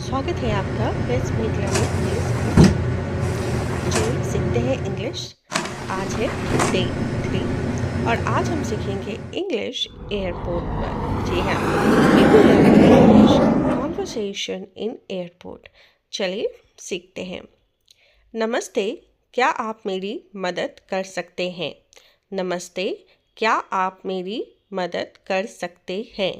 स्वागत है आपका लेट्स मेक लर्निंग इंग्लिश। चलिए सीखते हैं इंग्लिश। आज है डे 3 और आज हम सीखेंगे इंग्लिश एयरपोर्ट पर। जी हाँ, इंग्लिश कॉन्वर्सेशन इन एयरपोर्ट। चलिए सीखते हैं। नमस्ते, क्या आप मेरी मदद कर सकते हैं? नमस्ते, क्या आप मेरी मदद कर सकते हैं?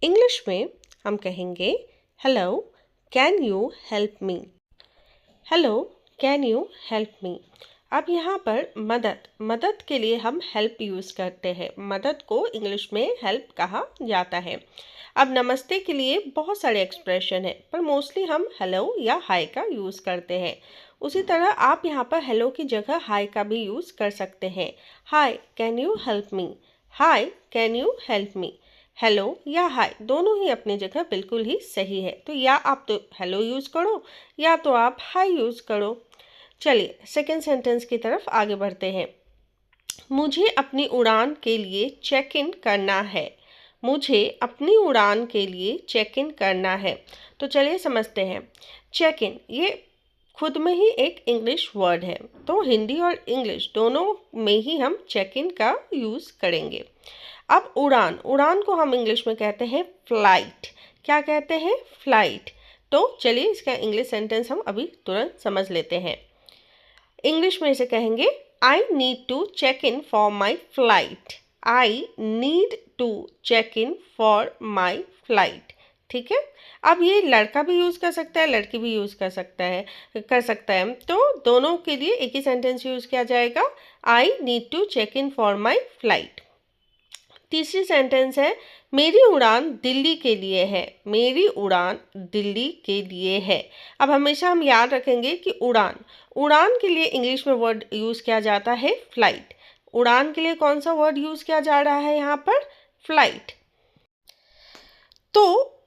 इंग्लिश में हम कहेंगे hello, can you help me? Hello, can you help मी? अब यहाँ पर मदद के लिए हम हेल्प यूज़ करते हैं। मदद को इंग्लिश में हेल्प कहा जाता है। अब नमस्ते के लिए बहुत सारे एक्सप्रेशन है, पर मोस्टली हम हेलो या हाय का यूज़ करते हैं। उसी तरह आप यहाँ पर हेलो की जगह हाय का भी यूज़ कर सकते हैं। Hi, can you help me? Hi, can you help me? Hello या हाय दोनों ही अपनी जगह बिल्कुल ही सही है। तो या आप तो हेलो यूज़ करो या तो आप हाय यूज़ करो। चलिए सेकेंड सेंटेंस की तरफ आगे बढ़ते हैं। मुझे अपनी उड़ान के लिए चेक इन करना है। मुझे अपनी उड़ान के लिए चेक इन करना है। तो चलिए समझते हैं। चेक इन ये खुद में ही एक इंग्लिश वर्ड है, तो हिंदी और इंग्लिश दोनों में ही हम चेक इन का यूज़ करेंगे। अब उड़ान को हम इंग्लिश में कहते हैं फ्लाइट। क्या कहते हैं? फ्लाइट। तो चलिए इसका इंग्लिश सेंटेंस हम अभी तुरंत समझ लेते हैं। इंग्लिश में इसे कहेंगे I need to check in for my flight. I need to check in for my flight. ठीक है। अब ये लड़का भी यूज़ कर सकता है, लड़की भी यूज़ कर सकता है। तो दोनों के लिए एक ही सेंटेंस यूज़ किया जाएगा, I need to check in for my flight. तीसरी सेंटेंस है मेरी उड़ान दिल्ली के लिए है। मेरी उड़ान दिल्ली के लिए है। अब हमेशा हम याद रखेंगे कि उड़ान के लिए इंग्लिश में वर्ड यूज़ किया जाता है फ्लाइट। उड़ान के लिए कौन सा वर्ड यूज़ किया जा रहा है यहाँ पर? फ्लाइट। तो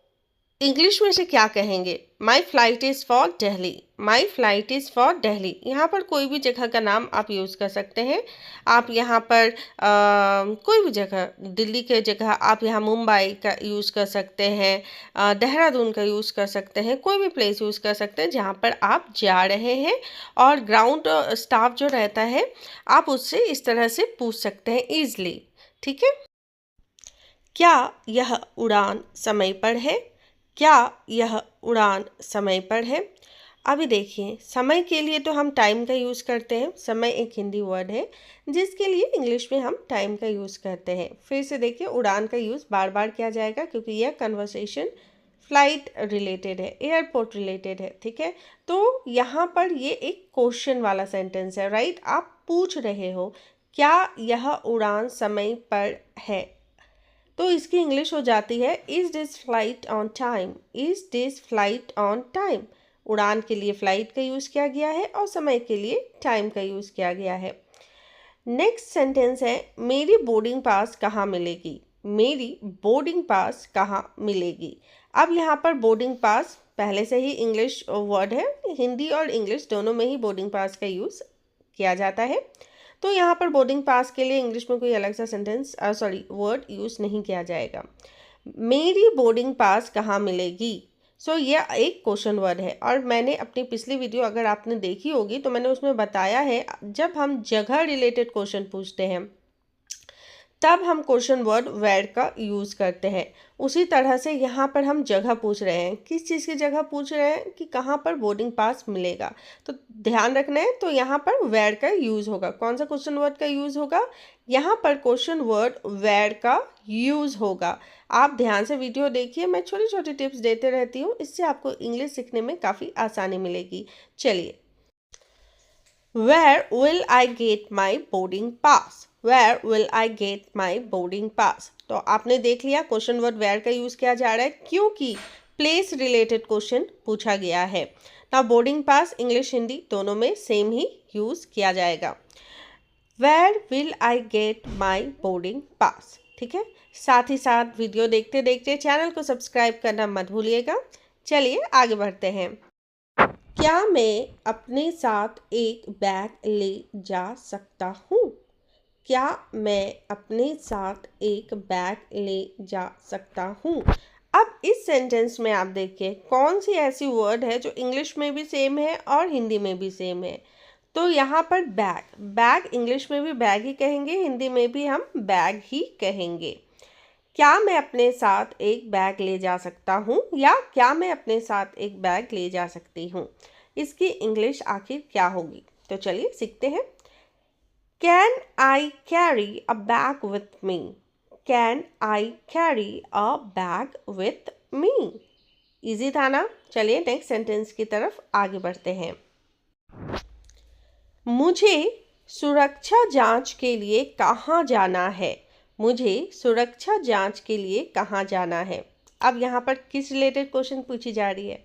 इंग्लिश में से क्या कहेंगे? My flight is for Delhi. My flight is for Delhi. यहाँ पर कोई भी जगह का नाम आप यूज़ कर सकते हैं। आप यहाँ पर कोई भी जगह, दिल्ली के जगह आप यहाँ मुंबई का यूज़ कर सकते हैं, देहरादून का यूज़ कर सकते हैं, कोई भी प्लेस यूज़ कर सकते हैं जहाँ पर आप जा रहे हैं। और ग्राउंड स्टाफ जो रहता है आप उससे इस तरह से पूछ सकते हैं ईजली। ठीक है। क्या यह उड़ान समय पर है? क्या यह उड़ान समय पर है? अभी देखिए, समय के लिए तो हम टाइम का यूज़ करते हैं। समय एक हिंदी वर्ड है जिसके लिए इंग्लिश में हम टाइम का यूज़ करते हैं। फिर से देखिए, उड़ान का यूज़ बार बार किया जाएगा क्योंकि यह कन्वर्सेशन फ्लाइट रिलेटेड है, एयरपोर्ट रिलेटेड है। ठीक है। तो यहाँ पर ये एक क्वेश्चन वाला सेंटेंस है, राइट? आप पूछ रहे हो क्या यह उड़ान समय पर है? तो इसकी इंग्लिश हो जाती है is this flight on time? Is this flight on time? उड़ान के लिए फ्लाइट का यूज़ किया गया है और समय के लिए टाइम का यूज़ किया गया है। नेक्स्ट सेंटेंस है मेरी बोर्डिंग पास कहाँ मिलेगी? मेरी बोर्डिंग पास कहाँ मिलेगी? अब यहाँ पर बोर्डिंग पास पहले से ही इंग्लिश वर्ड है। हिंदी और इंग्लिश दोनों में ही बोर्डिंग पास का यूज़ किया जाता है। तो यहाँ पर बोर्डिंग पास के लिए इंग्लिश में कोई अलग सा वर्ड यूज़ नहीं किया जाएगा। मेरी बोर्डिंग पास कहाँ मिलेगी? यह एक क्वेश्चन वर्ड है। और मैंने अपनी पिछली वीडियो अगर आपने देखी होगी तो मैंने उसमें बताया है, जब हम जगह रिलेटेड क्वेश्चन पूछते हैं तब हम क्वेश्चन वर्ड वेयर का यूज़ करते हैं। उसी तरह से यहाँ पर हम जगह पूछ रहे हैं। किस चीज़ की जगह पूछ रहे हैं? कि कहाँ पर बोर्डिंग पास मिलेगा। तो ध्यान रखना है, तो यहाँ पर वेयर का यूज़ होगा। कौन सा क्वेश्चन वर्ड का यूज़ होगा? यहाँ पर क्वेश्चन वर्ड वेयर का यूज़ होगा। आप ध्यान से वीडियो देखिए, मैं छोटी छोटी टिप्स देते रहती हूँ, इससे आपको इंग्लिश सीखने में काफ़ी आसानी मिलेगी। चलिए, Where will I get my boarding pass? Where will I get my boarding pass? तो आपने देख लिया क्वेश्चन वर्ड वेयर का यूज़ किया जा रहा है क्योंकि प्लेस रिलेटेड क्वेश्चन पूछा गया है ना। बोर्डिंग पास इंग्लिश हिंदी दोनों में सेम ही यूज़ किया जाएगा। Where will I get my boarding pass? ठीक है। साथ ही साथ वीडियो देखते देखते चैनल को सब्सक्राइब करना मत भूलिएगा। चलिए आगे बढ़ते हैं। क्या मैं अपने साथ एक बैग ले जा सकता हूँ? क्या मैं अपने साथ एक बैग ले जा सकता हूँ? अब इस सेंटेंस में आप देखिए कौन सी ऐसी वर्ड है जो इंग्लिश में भी सेम है और हिंदी में भी सेम है। तो यहाँ पर बैग, बैग इंग्लिश में भी बैग ही कहेंगे, हिंदी में भी हम बैग ही कहेंगे। क्या मैं अपने साथ एक बैग ले जा सकता हूँ, या क्या मैं अपने साथ एक बैग ले जा सकती हूँ, इसकी इंग्लिश आखिर क्या होगी। तो चलिए सीखते हैं। Can I carry a bag with me, can I carry a bag with me. Easy था ना। चलिए नेक्स्ट सेंटेंस की तरफ आगे बढ़ते हैं। मुझे सुरक्षा जांच के लिए कहाँ जाना है, मुझे सुरक्षा जांच के लिए कहाँ जाना है। अब यहाँ पर किस रिलेटेड क्वेश्चन पूछी जा रही है?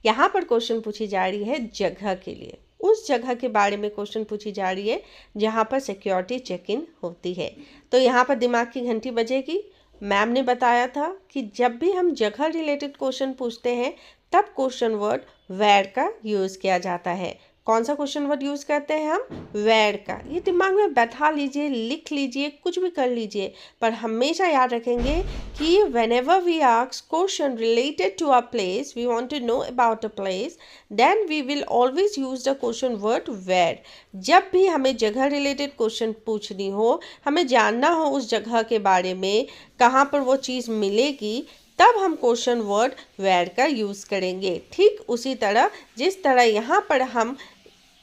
यहाँ पर क्वेश्चन पूछी जा रही है जगह के लिए, उस जगह के बारे में क्वेश्चन पूछी जा रही है जहाँ पर सिक्योरिटी चेक इन होती है। तो यहाँ पर दिमाग की घंटी बजेगी। मैम ने बताया था कि जब भी हम जगह रिलेटेड क्वेश्चन पूछते हैं तब क्वेश्चन वर्ड वेयर का यूज़ किया जाता है। कौन सा क्वेश्चन वर्ड यूज़ करते हैं हम? वेयर का। ये दिमाग में बैठा लीजिए, लिख लीजिए, कुछ भी कर लीजिए, पर हमेशा याद रखेंगे कि whenever we ask question related to a place, we want to know about a place, then we will always use the question word where। जब भी हमें जगह रिलेटेड क्वेश्चन पूछनी हो, हमें जानना हो उस जगह के बारे में, कहाँ पर वो चीज़ मिलेगी, तब हम क्वेश्चन वर्ड वेयर का यूज़ करेंगे। ठीक उसी तरह जिस तरह यहाँ पर हम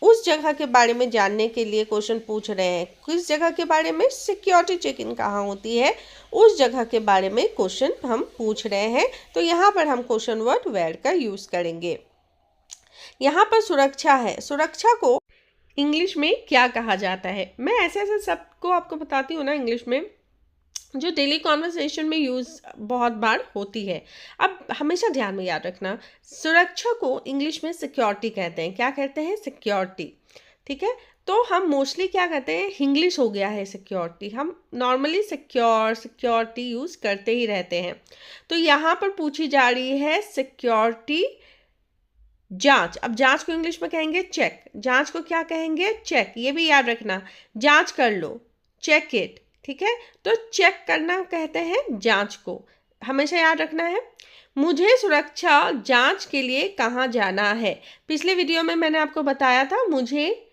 उस जगह के बारे में जानने के लिए क्वेश्चन पूछ रहे हैं, किस जगह के बारे में? सिक्योरिटी चेक इन कहाँ होती है, उस जगह के बारे में क्वेश्चन हम पूछ रहे हैं। तो यहाँ पर हम क्वेश्चन वर्ड वेयर का यूज़ करेंगे। यहाँ पर सुरक्षा है, सुरक्षा को इंग्लिश में क्या कहा जाता है? मैं ऐसे ऐसे सबको आपको बताती हूँ ना इंग्लिश में, जो डेली कॉन्वर्सेशन में यूज़ बहुत बार होती है। अब हमेशा ध्यान में याद रखना, सुरक्षा को इंग्लिश में सिक्योरिटी कहते हैं। क्या कहते हैं? सिक्योरिटी। ठीक है, तो हम मोस्टली क्या कहते हैं, इंग्लिश हो गया है सिक्योरिटी, हम नॉर्मली सिक्योरिटी यूज़ करते ही रहते हैं। तो यहाँ पर पूछी जा रही है सिक्योरिटी जांच। अब जांच को इंग्लिश में कहेंगे चेक, जांच को क्या कहेंगे? चेक। ये भी याद रखना, जांच कर लो, चेक इट। ठीक है, तो चेक करना कहते हैं जांच को, हमेशा याद रखना है। मुझे सुरक्षा जांच के लिए कहाँ जाना है? पिछले वीडियो में मैंने आपको बताया था मुझे,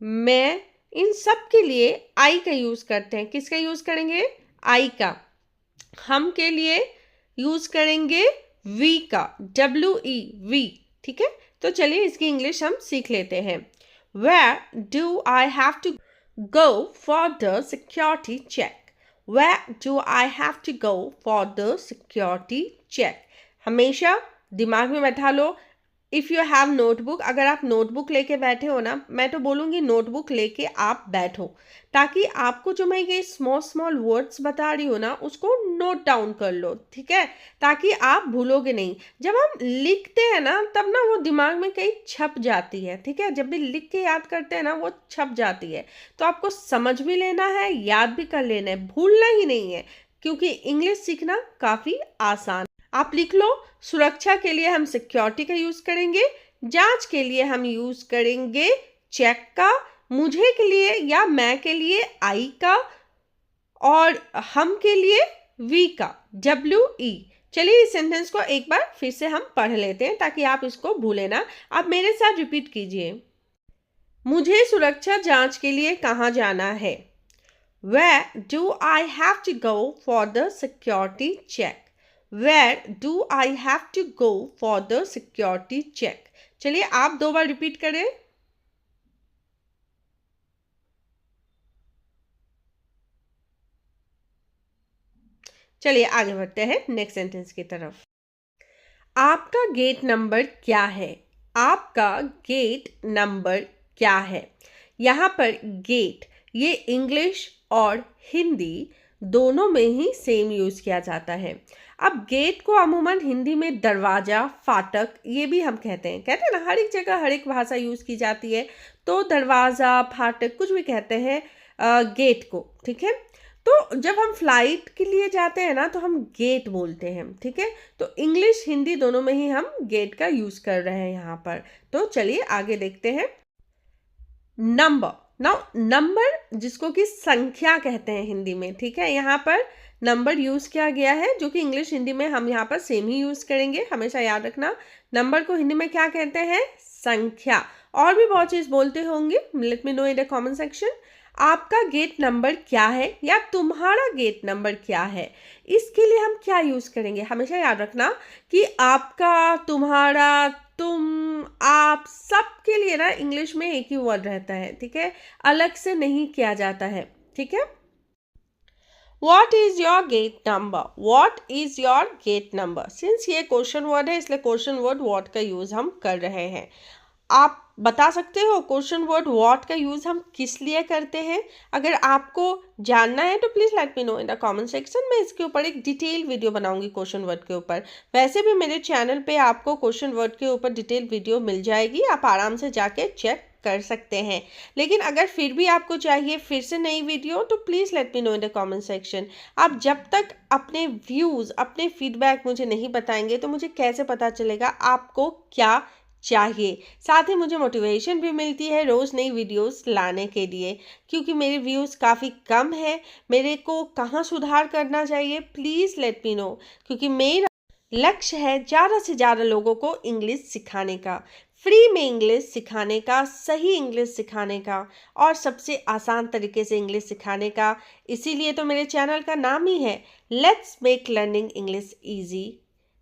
मैं, इन सब के लिए आई का यूज़ करते हैं। किसका यूज़ करेंगे? आई का। हम के लिए यूज़ करेंगे वी का, WE, वी। ठीक है, तो चलिए इसकी इंग्लिश हम सीख लेते हैं। Where do I have to go for the security check? Where do I have to go for the security check? हमेशा दिमाग में बैठा लो। इफ़ यू हैव नोटबुक, अगर आप नोटबुक लेके बैठे हो ना, मैं तो बोलूँगी नोटबुक लेके आप बैठो, ताकि आपको जो मैं ये स्मॉल वर्ड्स बता रही हूँ ना, उसको नोट डाउन कर लो। ठीक है, ताकि आप भूलोगे नहीं। जब हम लिखते हैं ना, तब ना वो दिमाग में कहीं छप जाती है। ठीक है, जब भी लिख के याद करते हैं ना, वो छप जाती है। तो आपको समझ भी लेना है, याद भी कर लेना है, भूलना ही नहीं है, क्योंकि इंग्लिश सीखना काफ़ी आसान। आप लिख लो, सुरक्षा के लिए हम सिक्योरिटी का यूज़ करेंगे, जांच के लिए हम यूज़ करेंगे चेक का, मुझे के लिए या मैं के लिए आई का, और हम के लिए वी का, WE। चलिए इस सेंटेंस को एक बार फिर से हम पढ़ लेते हैं ताकि आप इसको भूलें ना। आप मेरे साथ रिपीट कीजिए। मुझे सुरक्षा जांच के लिए कहाँ जाना है? Where do I have to go for the security check? Where do I have to go for the security check? चलिए आप 2 बार रिपीट करें। चलिए आगे बढ़ते हैं नेक्स्ट सेंटेंस की तरफ। आपका गेट नंबर क्या है? आपका गेट नंबर क्या है? यहाँ पर गेट, ये इंग्लिश और हिंदी दोनों में ही सेम यूज़ किया जाता है। अब गेट को अमूमन हिंदी में दरवाज़ा, फाटक, ये भी हम कहते हैं ना, हर एक जगह हर एक भाषा यूज़ की जाती है। तो दरवाज़ा, फाटक, कुछ भी कहते हैं गेट को। ठीक है, तो जब हम फ्लाइट के लिए जाते हैं ना, तो हम गेट बोलते हैं। ठीक है, तो इंग्लिश हिंदी दोनों में ही हम गेट का यूज़ कर रहे हैं यहाँ पर। तो चलिए आगे देखते हैं। नंबर, नाउ नंबर जिसको कि संख्या कहते हैं हिंदी में। ठीक है, यहाँ पर नंबर यूज़ किया गया है, जो कि इंग्लिश हिंदी में हम यहाँ पर सेम ही यूज़ करेंगे। हमेशा याद रखना, नंबर को हिंदी में क्या कहते हैं? संख्या। और भी बहुत चीज़ बोलते होंगे, let me know in the comment section. आपका गेट नंबर क्या है या तुम्हारा गेट नंबर क्या है, इसके लिए हम क्या यूज़ करेंगे? हमेशा याद रखना कि आपका, तुम्हारा, तुम, आप, सबके लिए ना इंग्लिश में एक ही वर्ड रहता है, ठीक है? अलग से नहीं किया जाता है, ठीक है? What is your gate number? What is your gate number? Since ये क्वेश्चन वर्ड है, इसलिए क्वेश्चन वर्ड what का यूज़ हम कर रहे हैं। आप बता सकते हो क्वेश्चन वर्ड what का यूज़ हम किस लिए करते हैं? अगर आपको जानना है तो please let me know in the comment section. मैं इसके ऊपर एक डिटेल वीडियो बनाऊंगी क्वेश्चन वर्ड के ऊपर। वैसे भी मेरे चैनल पे आपको क्वेश्चन वर्ड के ऊपर डिटेल वीडियो मिल जाएगी, आप आराम से जाके चेक कर सकते हैं। लेकिन अगर फिर भी आपको चाहिए फिर से नई वीडियो, तो please let me know in the comment section. आप जब तक अपने व्यूज़, अपने फीडबैक मुझे नहीं बताएंगे तो मुझे कैसे पता चलेगा आपको क्या चाहिए। साथ ही मुझे मोटिवेशन भी मिलती है रोज़ नई वीडियोस लाने के लिए, क्योंकि मेरे व्यूज़ काफ़ी कम है। मेरे को कहाँ सुधार करना चाहिए, प्लीज़ लेट मी नो, क्योंकि मेरा लक्ष्य है ज़्यादा से ज़्यादा लोगों को इंग्लिश सिखाने का, फ्री में इंग्लिश सिखाने का, सही इंग्लिश सिखाने का और सबसे आसान तरीके से इंग्लिश सिखाने का। इसीलिए तो मेरे चैनल का नाम ही है let's make learning English easy,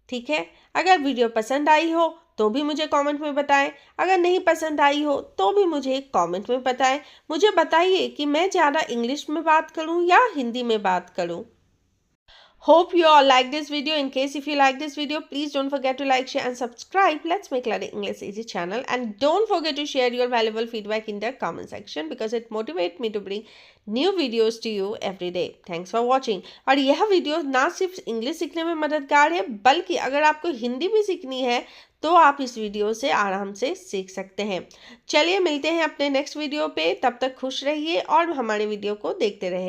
ठीक है? अगर वीडियो पसंद आई हो तो भी मुझे कमेंट में बताएं, अगर नहीं पसंद आई हो तो भी मुझे कमेंट में बताएं। मुझे बताइए कि मैं ज़्यादा इंग्लिश में बात करूं या हिंदी में बात करूं। Hope you all like this video. In case if you like this video, please don't forget to like, share and subscribe. Let's make learning English easy channel. And don't forget to share your valuable feedback in the comment section because it motivates me to bring new videos to you every day. Thanks for watching. और यह video ना सिर्फ English सीखने में मददगार है, बल्कि अगर आपको हिंदी भी सीखनी है तो आप इस वीडियो से आराम से सीख सकते हैं। चलिए मिलते हैं अपने नेक्स्ट वीडियो पे, तब तक खुश रहिए और हमारे वीडियो को देखते रहें।